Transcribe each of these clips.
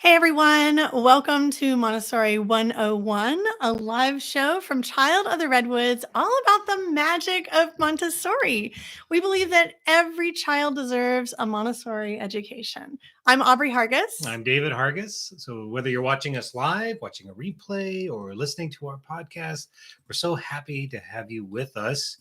Hey everyone, welcome to Montessori 101, a live show from Child of the Redwoods, all about the magic of Montessori. We believe that every child deserves a Montessori education. I'm Aubrey Hargis. I'm David Hargis. So whether you're watching us live, watching a replay, or listening to our podcast, we're so happy to have you with us.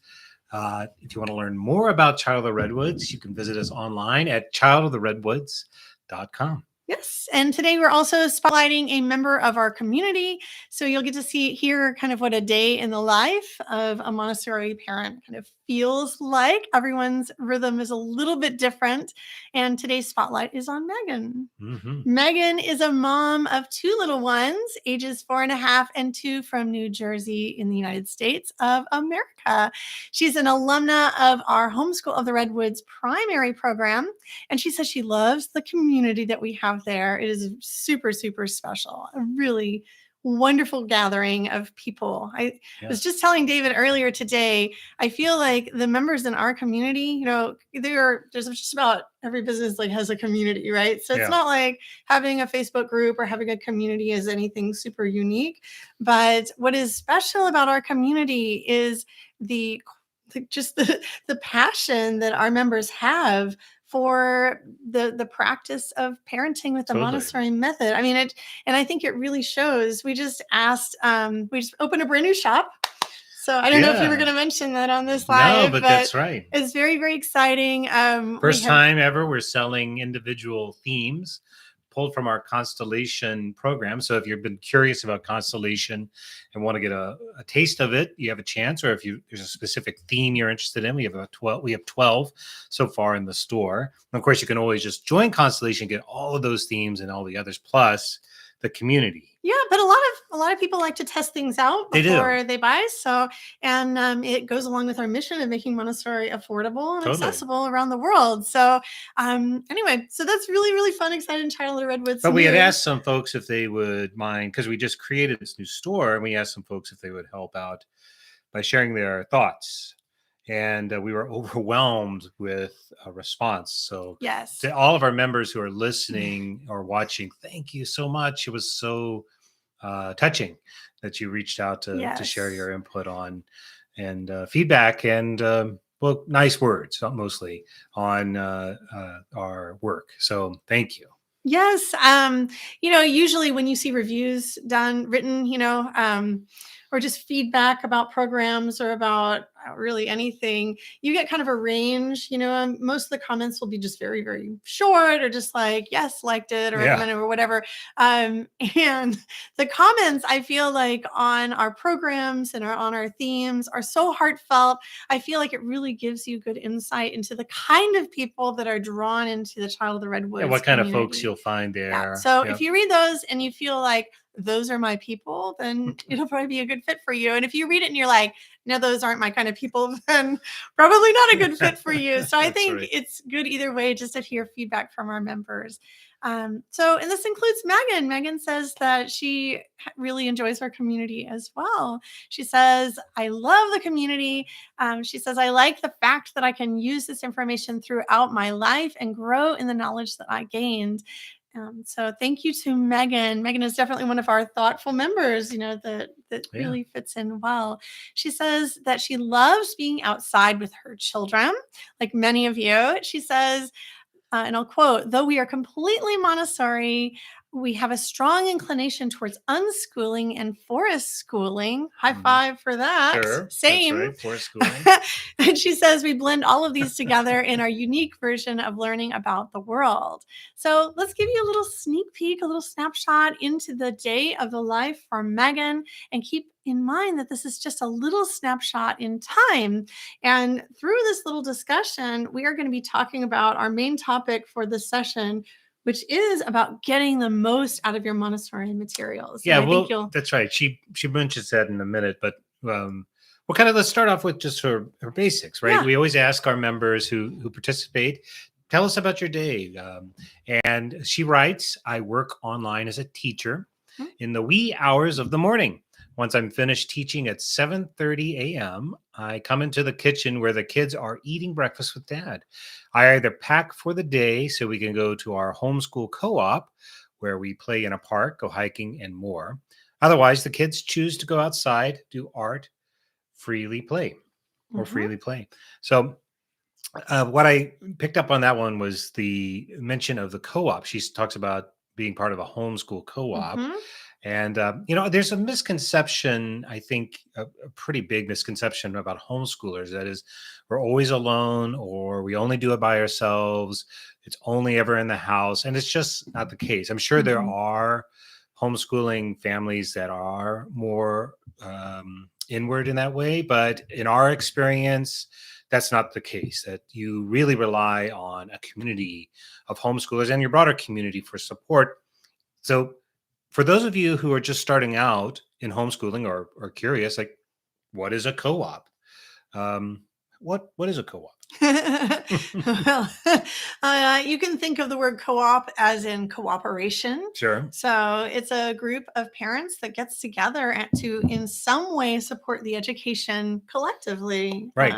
If you want to learn more about Child of the Redwoods, you can visit us online at childoftheredwoods.com. Yes, and today we're also spotlighting a member of our community. So you'll get to hear kind of what a day in the life of a Montessori parent kind of feels like. Everyone's rhythm is a little bit different. And today's spotlight is on Megan. Mm-hmm. Megan is a mom of two little ones, ages 4.5 and 2, from New Jersey in the United States of America. She's an alumna of our Homeschool of the Redwoods primary program. And she says she loves the community that we have there. It is super, super special. A really wonderful gathering of people. I was just telling David earlier today, I feel like the members in our community, there's just about every business has a community, right? So it's not like having a Facebook group or having a community is anything super unique. But what is special about our community is the passion that our members have for the practice of parenting with the Montessori method. I mean, and I think it really shows. We just opened a brand new shop. So I don't know if you were going to mention that on this live. No, but that's right. It's very, very exciting. First time ever we're selling individual themes pulled from our Constellation program. So if you've been curious about Constellation and want to get a taste of it, you have a chance. Or if there's a specific theme you're interested in, we have 12 so far in the store. And of course, you can always just join Constellation, get all of those themes and all the others, plus the community. Yeah, but a lot of people like to test things out before they buy. So, and it goes along with our mission of making Montessori affordable and accessible around the world. So, anyway, so that's really, really fun, exciting Child of the Redwoods. But we had asked some folks if they would mind, because we just created this new store, and we asked some folks if they would help out by sharing their thoughts. And we were overwhelmed with a response. So to all of our members who are listening or watching, thank you so much. It was so touching that you reached out to share your input on and feedback and nice words, mostly on our work. So thank you. Yes. Usually when you see reviews written, or just feedback about programs or about really anything, you get kind of a range, most of the comments will be just very, very short or just like, yes, liked it or recommended or whatever. And the comments, I feel like on our programs and on our themes are so heartfelt. I feel like it really gives you good insight into the kind of people that are drawn into the Child of the Redwoods. What kind of folks you'll find there. Yeah. So if you read those and you feel like those are my people, then it'll probably be a good fit for you. And if you read it and you're like, no, those aren't my kind of people, then probably not a good fit for you. So I think it's good either way, just to hear feedback from our members. And this includes Megan. Megan says that she really enjoys our community as well. She says, I love the community. She says, I like the fact that I can use this information throughout my life and grow in the knowledge that I gained. So thank you to Megan. Megan is definitely one of our thoughtful members, that really fits in well. She says that she loves being outside with her children, like many of you. She says, and I'll quote, though we are completely Montessori, we have a strong inclination towards unschooling and forest schooling. High five for that. Sure, same. That's right, forest schooling. And she says we blend all of these together in our unique version of learning about the world. So let's give you a little sneak peek, a little snapshot into the day of the life for Megan, and keep in mind that this is just a little snapshot in time. And through this little discussion, we are going to be talking about our main topic for this session, which is about getting the most out of your Montessori materials. Yeah, that's right. She mentions that in a minute, but let's start off with just her basics, right? Yeah. We always ask our members who participate, tell us about your day. And she writes, I work online as a teacher in the wee hours of the morning. Once I'm finished teaching at 7:30 a.m., I come into the kitchen where the kids are eating breakfast with Dad. I either pack for the day so we can go to our homeschool co-op, where we play in a park, go hiking, and more. Otherwise, the kids choose to go outside, do art, freely play, or Mhm. freely play. So what I picked up on that one was the mention of the co-op. She talks about being part of a homeschool co-op. Mhm. And, there's a misconception, I think, a pretty big misconception about homeschoolers. That is, we're always alone, or we only do it by ourselves. It's only ever in the house. And it's just not the case. I'm sure there Mhm. are homeschooling families that are more inward in that way. But in our experience, that's not the case, that you really rely on a community of homeschoolers and your broader community for support. So for those of you who are just starting out in homeschooling or curious, like, what is a co-op? Um, what is a co-op? Well, you can think of the word co-op as in cooperation. Sure. So it's a group of parents that gets together to, in some way, support the education collectively. Right.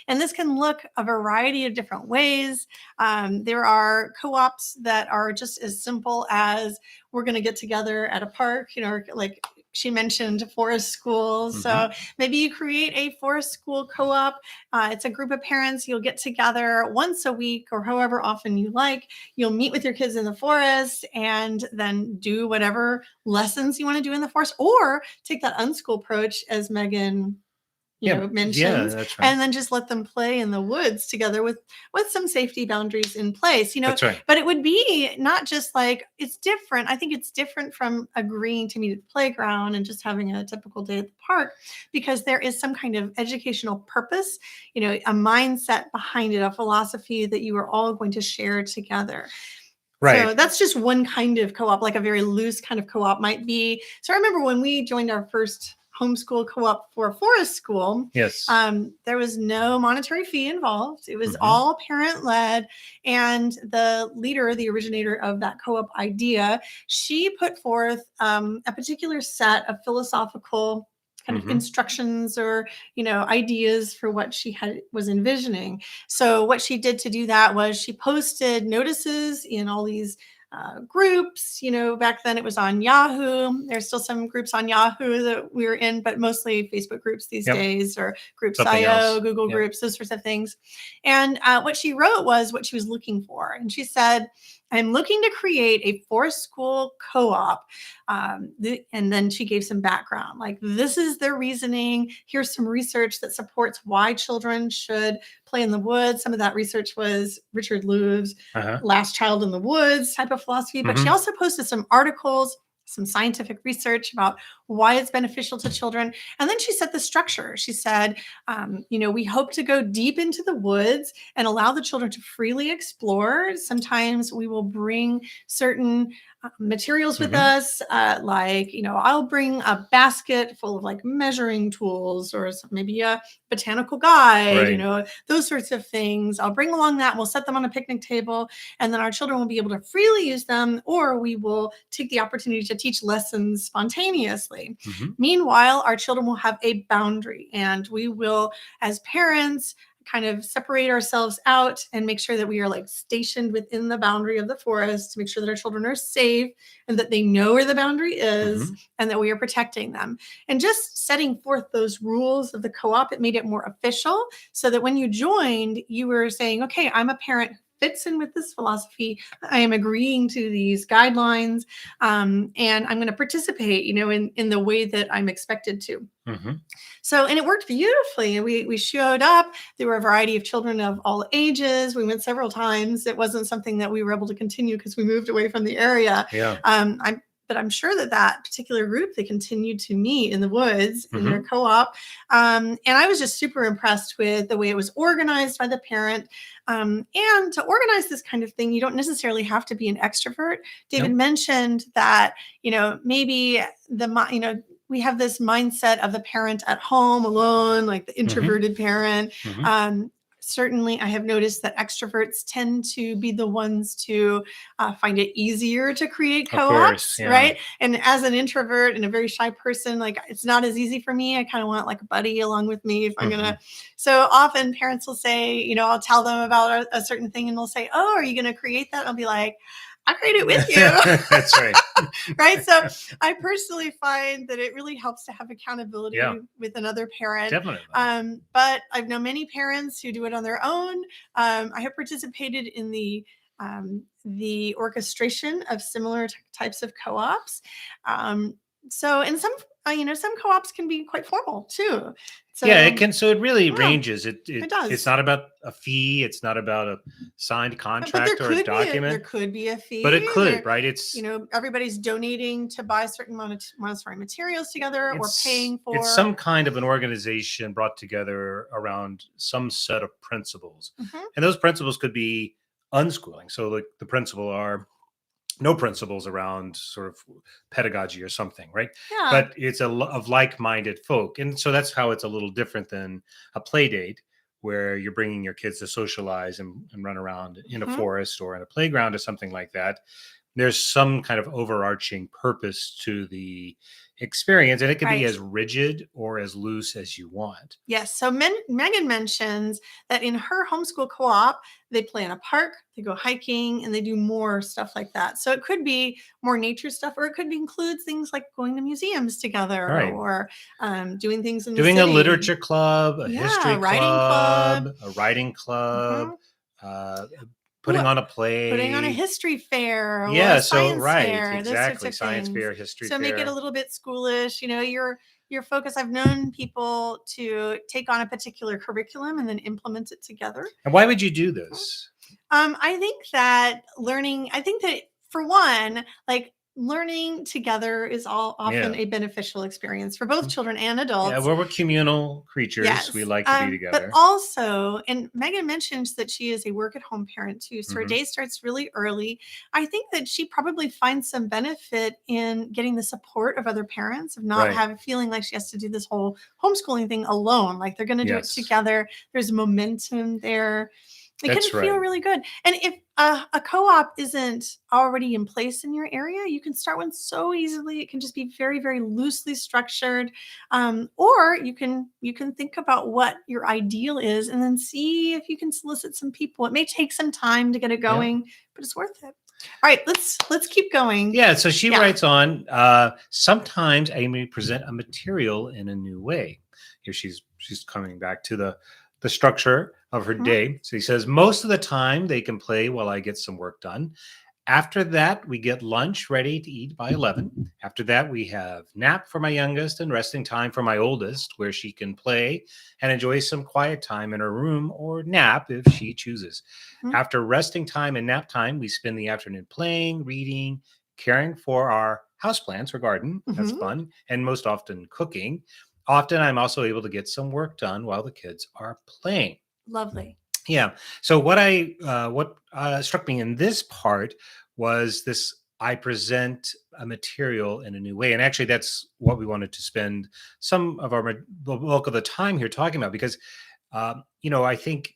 And this can look a variety of different ways. There are co-ops that are just as simple as we're going to get together at a park, like she mentioned forest schools. So maybe you create a forest school co-op. It's a group of parents. You'll get together once a week or however often you like. You'll meet with your kids in the forest and then do whatever lessons you want to do in the forest, or take that unschool approach, as Megan mentions, that's right. and then just let them play in the woods together with some safety boundaries in place. That's right. But it would be not just like, it's different. I think it's different from agreeing to meet at the playground and just having a typical day at the park, because there is some kind of educational purpose, a mindset behind it, a philosophy that you are all going to share together. Right. So that's just one kind of co-op, like a very loose kind of co-op might be. So I remember when we joined our first homeschool co-op for forest school. Yes. There was no monetary fee involved. It was all parent led. And the leader, the originator of that co-op idea, she put forth a particular set of philosophical kind of instructions or, ideas for what she was envisioning. So what she did to do that was she posted notices in all these groups. Back then it was on Yahoo. There's still some groups on Yahoo that we were in, but mostly Facebook groups these days, or Groups.io, Google Groups, those sorts of things. And what she wrote was what she was looking for. And she said, I'm looking to create a forest school co-op. And then she gave some background, like, this is their reasoning. Here's some research that supports why children should play in the woods. Some of that research was Richard Louve's Last Child in the Woods type of philosophy. But she also posted some articles, some scientific research about why it's beneficial to children. And then she set the structure. She said, we hope to go deep into the woods and allow the children to freely explore. Sometimes we will bring certain materials with us, I'll bring a basket full of like measuring tools, or maybe a botanical guide, those sorts of things. I'll bring along that, and we'll set them on a picnic table, and then our children will be able to freely use them, or we will take the opportunity to teach lessons spontaneously. Meanwhile, our children will have a boundary, and we will, as parents, kind of separate ourselves out and make sure that we are like stationed within the boundary of the forest to make sure that our children are safe and that they know where the boundary is and that we are protecting them. And just setting forth those rules of the co-op, it made it more official, so that when you joined, you were saying, okay, I'm a parent who fits in with this philosophy. I am agreeing to these guidelines, and I'm going to participate, in the way that I'm expected to. So, and it worked beautifully. We showed up. There were a variety of children of all ages. We went several times. It wasn't something that we were able to continue because we moved away from the area. But I'm sure that particular group, they continued to meet in the woods in their co-op. And I was just super impressed with the way it was organized by the parent. And to organize this kind of thing, you don't necessarily have to be an extrovert. David mentioned that, maybe we have this mindset of the parent at home alone, like the introverted parent. Certainly, I have noticed that extroverts tend to be the ones to find it easier to create co-ops, right? And as an introvert and a very shy person, like, it's not as easy for me. I kind of want like a buddy along with me if I'm gonna. So often parents will say, I'll tell them about a certain thing, and they'll say, "Oh, are you gonna create that?" And I'll be like, I'll create it with you. That's right. Right. So I personally find that it really helps to have accountability with another parent. Definitely. But I've known many parents who do it on their own. I have participated in the orchestration of similar types of co-ops. So, and some co-ops can be quite formal too. So, yeah, it can. So it really ranges. It does. It's not about a fee. It's not about a signed contract or a document. There could be a fee, but it could, right? It's everybody's donating to buy certain Montessori materials together, or paying for. It's some kind of an organization brought together around some set of principles, and those principles could be unschooling. So, like the principle are no principles around sort of pedagogy or something, right? Yeah. But it's of like-minded folk. And so that's how it's a little different than a play date where you're bringing your kids to socialize and run around in a forest or in a playground or something like that. There's some kind of overarching purpose to the experience, and it can be as rigid or as loose as you want. Yes. So Megan mentions that in her homeschool co-op, they play in a park, they go hiking, and they do more stuff like that. So it could be more nature stuff, or it could include things like going to museums together, or doing things in doing the city. A literature club, a history club, a writing club, putting on a play, putting on a history fair, or a science fair, exactly, science fair, history fair. So make it a little bit schoolish. Your focus. I've known people to take on a particular curriculum and then implement it together. And why would you do this? I think that for one, like, learning together is often a beneficial experience for both children and adults. Yeah, we're communal creatures. Yes. We like to be together. But also, and Megan mentions that she is a work-at-home parent too, so her day starts really early. I think that she probably finds some benefit in getting the support of other parents, of not feeling like she has to do this whole homeschooling thing alone. Like, they're going to do it together. There's momentum there. It can feel really good. And if a co-op isn't already in place in your area, you can start one so easily. It can just be very, very loosely structured. Or you can think about what your ideal is and then see if you can solicit some people. It may take some time to get it going, but it's worth it. All right, let's keep going. Yeah, so she writes on, sometimes I may present a material in a new way. Here she's coming back to the structure of her day. So he says, most of the time they can play while I get some work done. After that, we get lunch ready to eat by 11. After that, we have nap for my youngest and resting time for my oldest, where she can play and enjoy some quiet time in her room or nap if she chooses. After resting time and nap time, we spend the afternoon playing, reading, caring for our houseplants or garden. That's fun. And most often cooking. Often I'm also able to get some work done while the kids are playing. Lovely. Yeah. So what struck me in this part was this: I present a material in a new way. And actually that's what we wanted to spend some of the bulk of the time here talking about, because, I think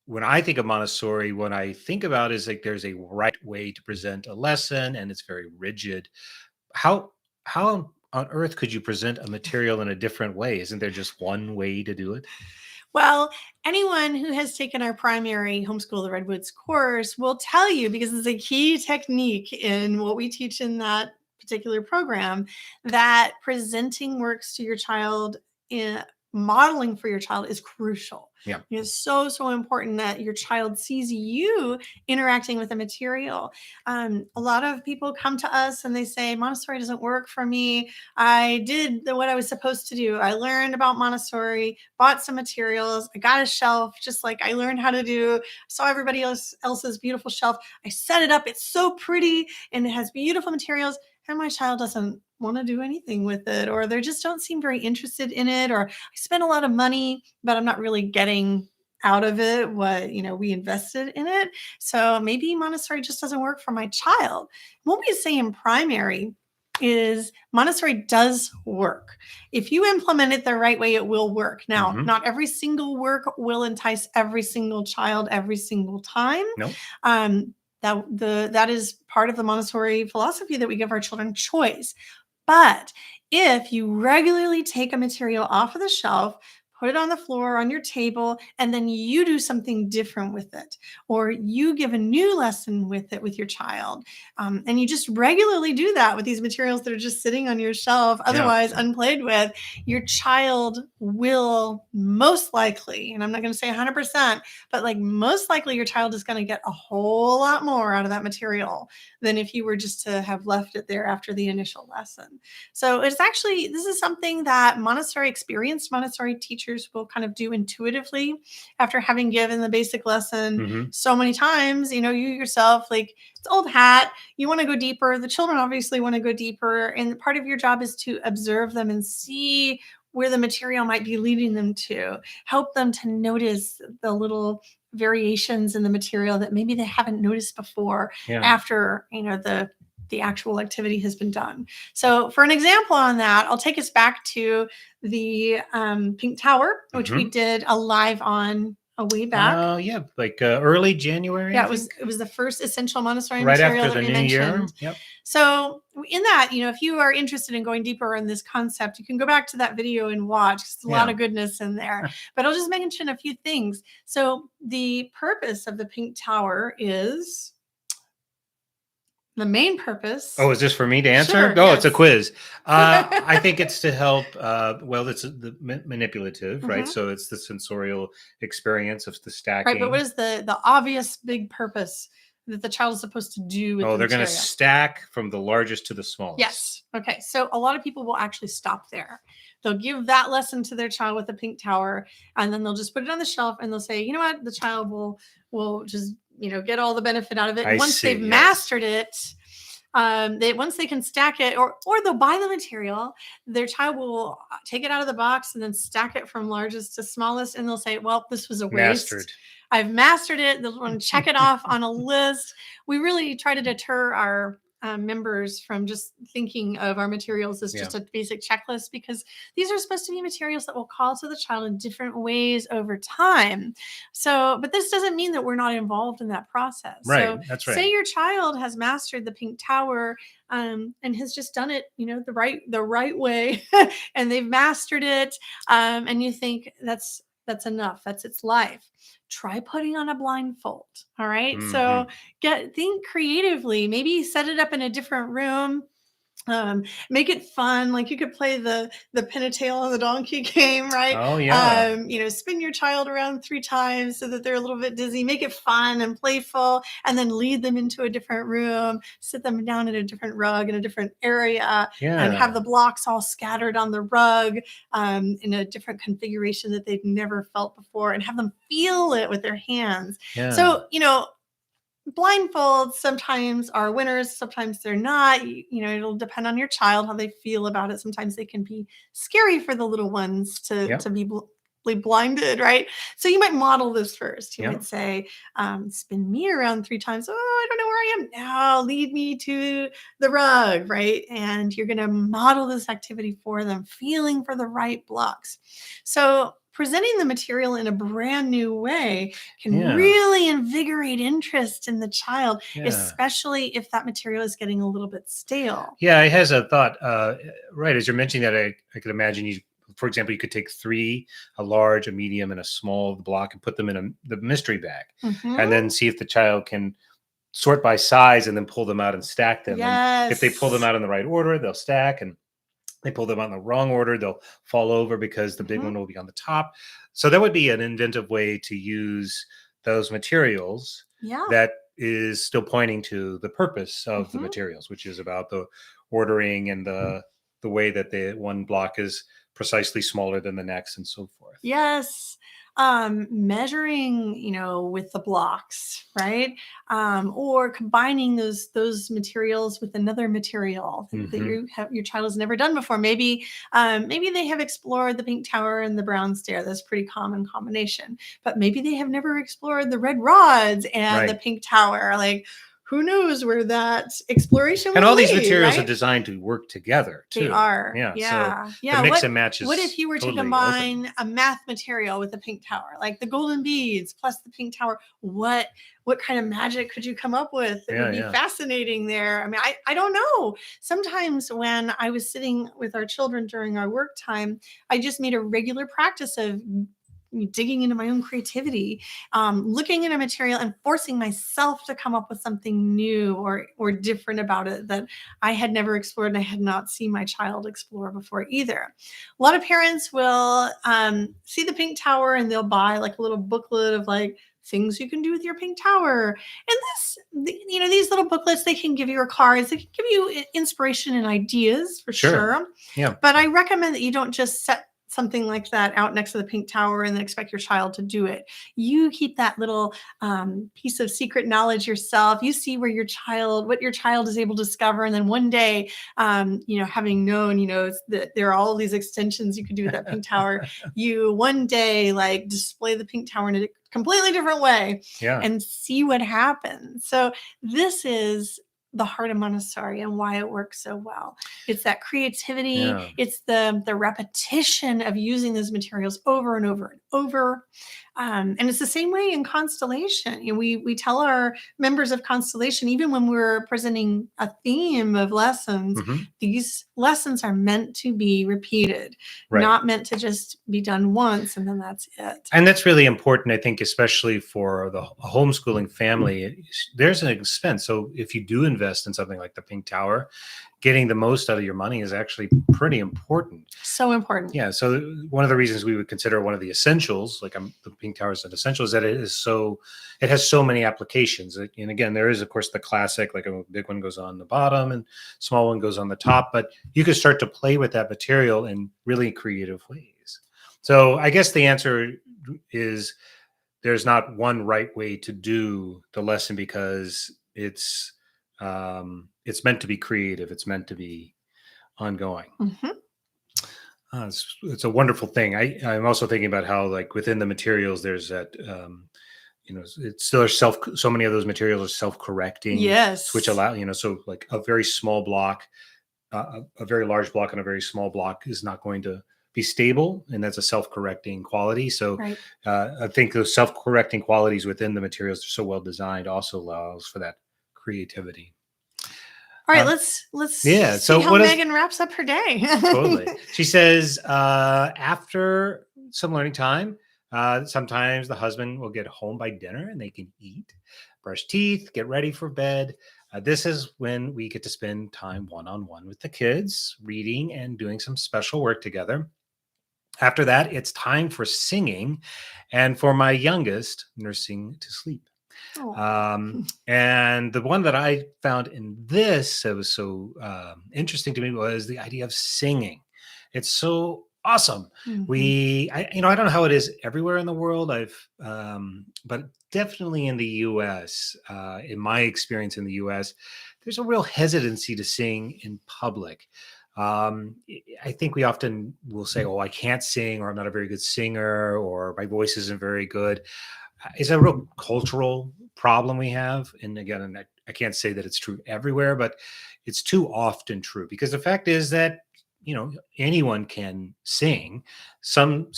when I think of Montessori, what I think about is like there's a right way to present a lesson and it's very rigid. How on earth could you present a material in a different way? Isn't there just one way to do it? Well, anyone who has taken our primary Homeschool the Redwoods course will tell you, because it's a key technique in what we teach in that particular program, that presenting works to your child, modeling for your child, is crucial. Yeah. It's so, so important that your child sees you interacting with the material. A lot of people come to us and they say, Montessori doesn't work for me. I did what I was supposed to do. I learned about Montessori, bought some materials, I got a shelf, just like I learned how to do. Saw everybody else's beautiful shelf. I set it up. It's so pretty and it has beautiful materials. And my child doesn't want to do anything with it, or they just don't seem very interested in it, or I spent a lot of money, but I'm not really getting out of it what we invested in it. So maybe Montessori just doesn't work for my child. What we say in primary is Montessori does work. If you implement it the right way, it will work. Now, not every single work will entice every single child every single time. No. That is part of the Montessori philosophy, that we give our children choice. But if you regularly take a material off of the shelf, put it on the floor on your table, and then you do something different with it, or you give a new lesson with it with your child. And you just regularly do that with these materials that are just sitting on your shelf, otherwise unplayed with. Your child will most likely, and I'm not going to say 100%, but like most likely your child is going to get a whole lot more out of that material than if you were just to have left it there after the initial lesson. So it's actually, this is something that experienced Montessori teachers will kind of do intuitively after having given the basic lesson so many times. You yourself, like, it's old hat. You want to go deeper. The children obviously want to go deeper. And part of your job is to observe them and see where the material might be leading them to, help them to notice the little variations in the material that maybe they haven't noticed before after, the actual activity has been done. So for an example on that, I'll take us back to the Pink Tower, which we did a live on a way back. Like early January. Yeah, it was the first essential Montessori right material after that the we new mentioned. year. Yep. So in that, if you are interested in going deeper in this concept, you can go back to that video and watch. There's a lot of goodness in there. But I'll just mention a few things. So the purpose of the Pink Tower is... The main purpose. Oh, is this for me to answer? Sure, yes. It's a quiz. I think it's to help. It's the manipulative, right? So it's the sensorial experience of the stacking. Right, but what is the obvious big purpose that the child is supposed to do with the they're going to material? stack from the largest to the smallest. Yes. Okay. So a lot of people will actually stop there. They'll give that lesson to their child with the Pink Tower, and then they'll just put it on the shelf, and they'll say, you know what, the child will just get all the benefit out of it. Once they've mastered it, once they can stack it, or they'll buy the material, their child will take it out of the box and then stack it from largest to smallest, and they'll say, well, this was a waste. I've mastered it. They'll want to check it off on a list. We really try to deter our members from just thinking of our materials as just a basic checklist, because these are supposed to be materials that will call to the child in different ways over time. So, but this doesn't mean that we're not involved in that process. Right. So that's right. Say your child has mastered the Pink Tower and has just done it, the right way, and they've mastered it, and you think that's enough. That's its life. Try putting on a blindfold. All right. So think creatively, maybe set it up in a different room. Make it fun. Like you could play the pin a tail on the donkey game, right? Oh yeah. Spin your child around 3 times so that they're a little bit dizzy. Make it fun and playful, and then lead them into a different room, sit them down in a different rug in a different area, and have the blocks all scattered on the rug in a different configuration that they've never felt before, and have them feel it with their hands. So, blindfolds sometimes are winners, sometimes they're not. It'll depend on your child how they feel about it. Sometimes they can be scary for the little ones to be blinded, right? So you might model this first. You might say, spin me around 3 times. Oh, I don't know where I am now. Lead me to the rug, right? And you're going to model this activity for them, feeling for the right blocks. So presenting the material in a brand new way can really invigorate interest in the child, especially if that material is getting a little bit stale. Yeah, it has a thought. Right, as you're mentioning that, I could imagine for example, you could take 3, a large, a medium, and a small block, and put them in the mystery bag, and then see if the child can sort by size and then pull them out and stack them. And if they pull them out in the right order, they'll stack, and they pull them out in the wrong order, they'll fall over because the big one will be on the top. So that would be an inventive way to use those materials that is still pointing to the purpose of the materials, which is about the ordering and the way that the one block is precisely smaller than the next and so forth. Yes. Measuring, with the blocks, right? Or combining those materials with another material that your child has never done before. Maybe they have explored the Pink Tower and the brown stair. That's a pretty common combination. But maybe they have never explored the red rods and the Pink Tower. Like, who knows where that exploration And will all these lead, materials are right? designed to work together too. They are. Yeah. So Yeah. the Yeah. mix and match What is if you were to totally open. combine a math material with the pink tower, like the golden beads plus the pink tower? What kind of magic could you come up with? It would be fascinating there. I mean, I don't know. Sometimes when I was sitting with our children during our work time, I just made a regular practice of digging into my own creativity, looking at a material and forcing myself to come up with something new or different about it that I had never explored and I had not seen my child explore before either. A lot of parents will see the pink tower and they'll buy like a little booklet of like things you can do with your pink tower. And these little booklets, they can give you, or cards, they can give you inspiration and ideas for sure. Yeah. But I recommend that you don't just set something like that out next to the pink tower and then expect your child to do it. You keep that little piece of secret knowledge yourself. You see what your child is able to discover. And then one day, having known, that there are all these extensions you could do with that pink tower, you one day like display the pink tower in a completely different way and see what happens. So this is the heart of Montessori and why it works so well. It's that creativity. It's the repetition of using those materials over and over and over. And it's the same way in Constellation. We tell our members of Constellation, even when we're presenting a theme of lessons, these lessons are meant to be repeated, not meant to just be done once and then that's it. And that's really important, I think, especially for the homeschooling family. There's an expense. So if you do invest in something like the Pink Tower, getting the most out of your money is actually pretty important. So important. Yeah. So one of the reasons we would consider one of the essentials, like the Pink Tower is an essential, is that it has so many applications. And again, there is, of course, the classic, like a big one goes on the bottom and small one goes on the top, but you can start to play with that material in really creative ways. So I guess the answer is there's not one right way to do the lesson because it's meant to be creative. It's meant to be ongoing. It's a wonderful thing. I'm also thinking about how, like, within the materials, there's that, it's still so many of those materials are self-correcting. Yes. Which allow, so like a very small block, a very large block and a very small block is not going to be stable, and that's a self-correcting quality. So I think those self-correcting qualities within the materials are so well designed also allows for that creativity. All right, let's see how Megan wraps up her day. Totally. She says, after some learning time, sometimes the husband will get home by dinner and they can eat, brush teeth, get ready for bed. This is when we get to spend time one-on-one with the kids, reading and doing some special work together. After that, it's time for singing and for my youngest, nursing to sleep. And the one that I found in this that was so interesting to me was the idea of singing. It's so awesome. I don't know how it is everywhere in the world. But definitely in the U.S., in my experience in the U.S., there's a real hesitancy to sing in public. I think we often will say, "Oh, I can't sing," or "I'm not a very good singer," or "My voice isn't very good." It's a real cultural problem we have. And again, I can't say that it's true everywhere, but it's too often true, because the fact is that, anyone can sing. Some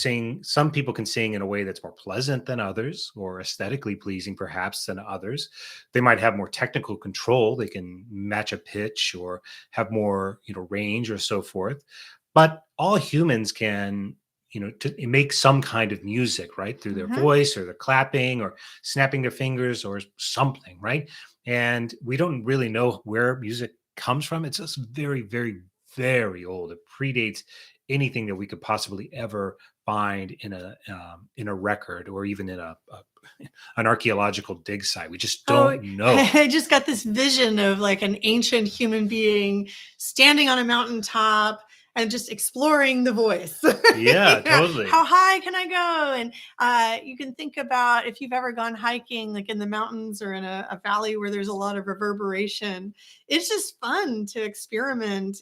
people can sing in a way that's more pleasant than others, or aesthetically pleasing perhaps than others. They might have more technical control. They can match a pitch or have more, range or so forth. But all humans can, to make some kind of music, right? Through their voice or their clapping or snapping their fingers or something, right? And we don't really know where music comes from. It's just very, very, very old. It predates anything that we could possibly ever find in a record or even in an archaeological dig site. We just don't know. I just got this vision of like an ancient human being standing on a mountaintop and just exploring the voice. Yeah, totally. How high can I go? And you can think about if you've ever gone hiking, like in the mountains or in a valley where there's a lot of reverberation. It's just fun to experiment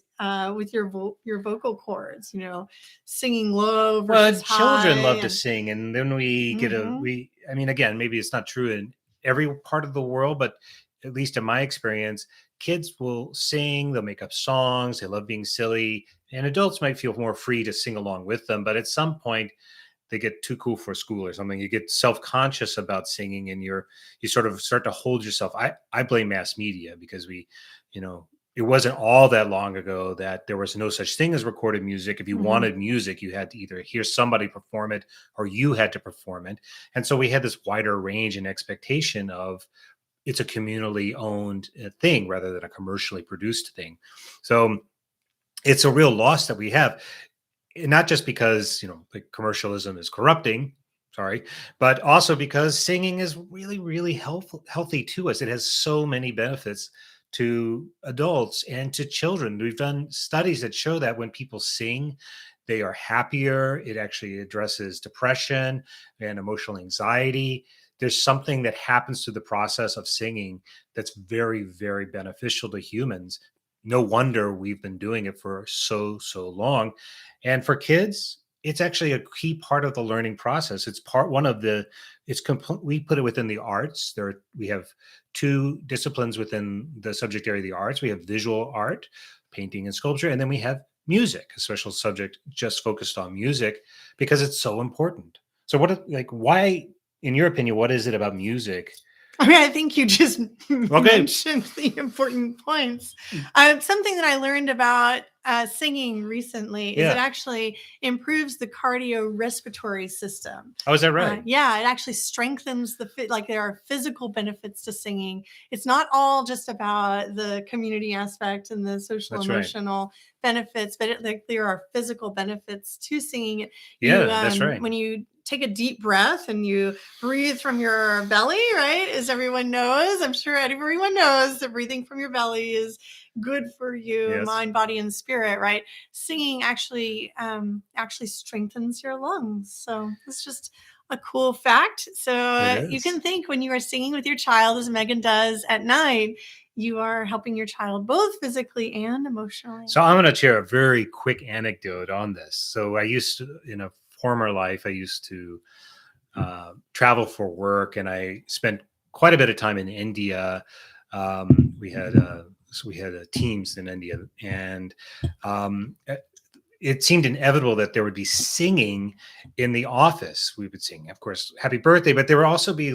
with your vocal cords, singing low versus high. Children love to sing. And then we get again, maybe it's not true in every part of the world, but at least in my experience, kids will sing, they'll make up songs, they love being silly, and adults might feel more free to sing along with them. But at some point, they get too cool for school or something. You get self-conscious about singing, and you sort of start to hold yourself. I blame mass media because it wasn't all that long ago that there was no such thing as recorded music. If you wanted music, you had to either hear somebody perform it or you had to perform it. And so we had this wider range and expectation of it's a communally owned thing rather than a commercially produced thing. So it's a real loss that we have, not just because like commercialism is corrupting, sorry, but also because singing is really, really healthy to us. It has so many benefits to adults and to children. We've done studies that show that when people sing, they are happier. It actually addresses depression and emotional anxiety. There's something that happens through the process of singing that's very, very beneficial to humans. No wonder we've been doing it for so long. And for kids, it's actually a key part of the learning process. It's we put it within the arts. We have two disciplines within the subject area of the arts. We have visual art, painting and sculpture, and then we have music, a special subject just focused on music because it's so important. So why, in your opinion, what is it about music? I mean, I think you just mentioned the important points. Something that I learned about singing recently is it actually improves the cardiorespiratory system. Oh, is that right? Yeah, it actually strengthens there are physical benefits to singing. It's not all just about the community aspect and the social emotional benefits, but there are physical benefits to singing. That's right. When you take a deep breath and you breathe from your belly, right? As everyone knows, I'm sure everyone knows that breathing from your belly is good for you, mind, body, and spirit, right? Singing actually strengthens your lungs. So it's just a cool fact. So you can think when you are singing with your child, as Megan does at night, you are helping your child both physically and emotionally. So I'm going to share a very quick anecdote on this. So I used to, in a former life, I used to travel for work, and I spent quite a bit of time in India. We had teams in India, and it seemed inevitable that there would be singing in the office. We would sing, of course, happy birthday, but there would also be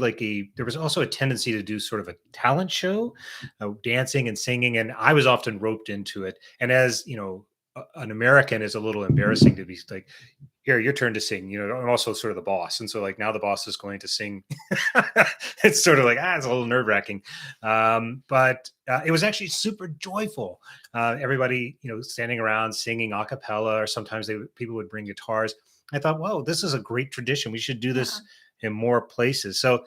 there was also a tendency to do sort of a talent show, dancing and singing. And I was often roped into it. And as an American, is a little embarrassing to be like, here, your turn to sing. I'm also sort of the boss. And so now the boss is going to sing. It's sort of like, it's a little nerve wracking. But it was actually super joyful. Everybody, standing around singing a cappella, or sometimes people would bring guitars. I thought, whoa, this is a great tradition. We should do this in more places. So,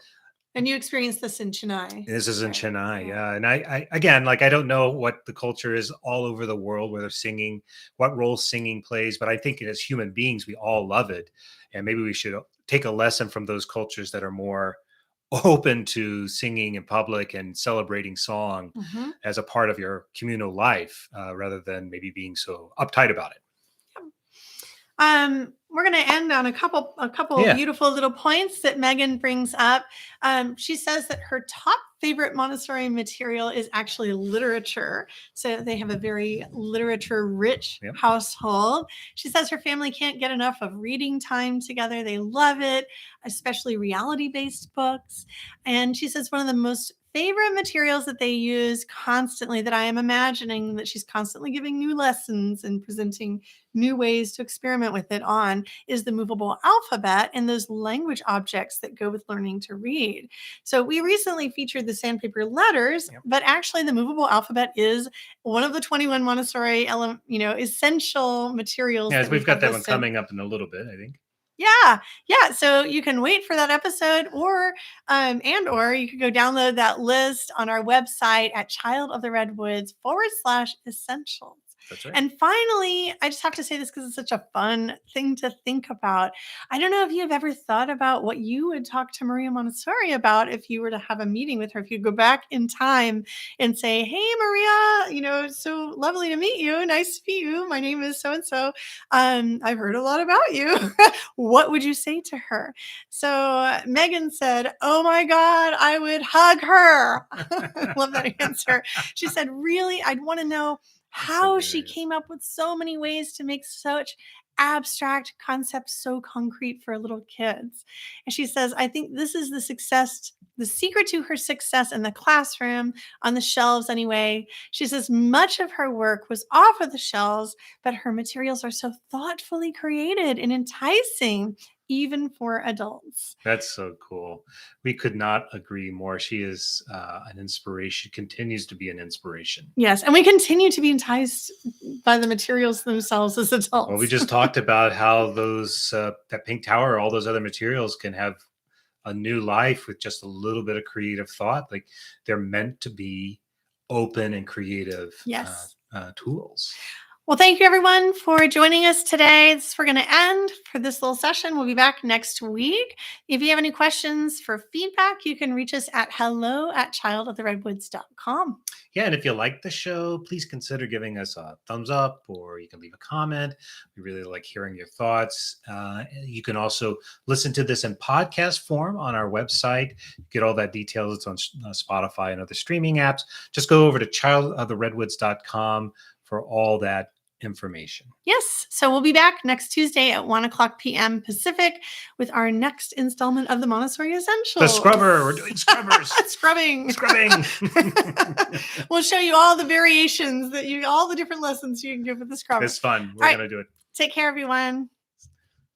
and you experienced this in Chennai. This is in Chennai, yeah. And I again, I don't know what the culture is all over the world, whether singing, what role singing plays, but I think as human beings, we all love it. And maybe we should take a lesson from those cultures that are more open to singing in public and celebrating song as a part of your communal life, rather than maybe being so uptight about it. We're going to end on a couple beautiful little points that Megan brings up. She says that her top favorite Montessori material is actually literature. So they have a very literature-rich household. She says her family can't get enough of reading time together. They love it, especially reality-based books. And she says one of the most favorite materials that they use constantly, that I am imagining that she's constantly giving new lessons and presenting new ways to experiment with it on, is the movable alphabet and those language objects that go with learning to read. So we recently featured the sandpaper letters, but actually the movable alphabet is one of the 21 Montessori essential materials. Yeah, we've got that one coming up in a little bit, I think. Yeah. So you can wait for that episode, or you can go download that list on our website at childoftheredwoods /essentials. That's right. And finally, I just have to say this because it's such a fun thing to think about. I don't know if you have ever thought about what you would talk to Maria Montessori about if you were to have a meeting with her. If you go back in time and say, "Hey, Maria, it's so lovely to meet you. Nice to meet you. My name is so and so. I've heard a lot about you." What would you say to her? So Megan said, "Oh my God, I would hug her." I love that answer. She said, "Really, I'd want to know how she came up with so many ways to make such abstract concepts so concrete for little kids." And she says, "I think this is the secret to her success in the classroom, on the shelves anyway." She says, "Much of her work was off of the shelves, but her materials are so thoughtfully created and enticing, even for adults." That's so cool. We could not agree more. She is an inspiration, continues to be an inspiration. Yes, and we continue to be enticed by the materials themselves as adults. Well, we just talked about how that pink tower, all those other materials can have a new life with just a little bit of creative thought. Like they're meant to be open and creative Yes. tools. Well, thank you everyone for joining us today. We're going to end for this little session. We'll be back next week. If you have any questions for feedback, you can reach us at hello@childoftheredwoods.com. Yeah, and if you like the show, please consider giving us a thumbs up, or you can leave a comment. We really like hearing your thoughts. You can also listen to this in podcast form on our website. Get all that details. It's on Spotify and other streaming apps. Just go over to childoftheredwoods.com for all that information. Yes. So we'll be back next Tuesday at 1:00 p.m. Pacific with our next installment of the Montessori Essentials. The scrubber. We're doing scrubbers. Scrubbing. We'll show you all the variations all the different lessons you can do with the scrubber. It's fun. We're going to do it. Take care, everyone.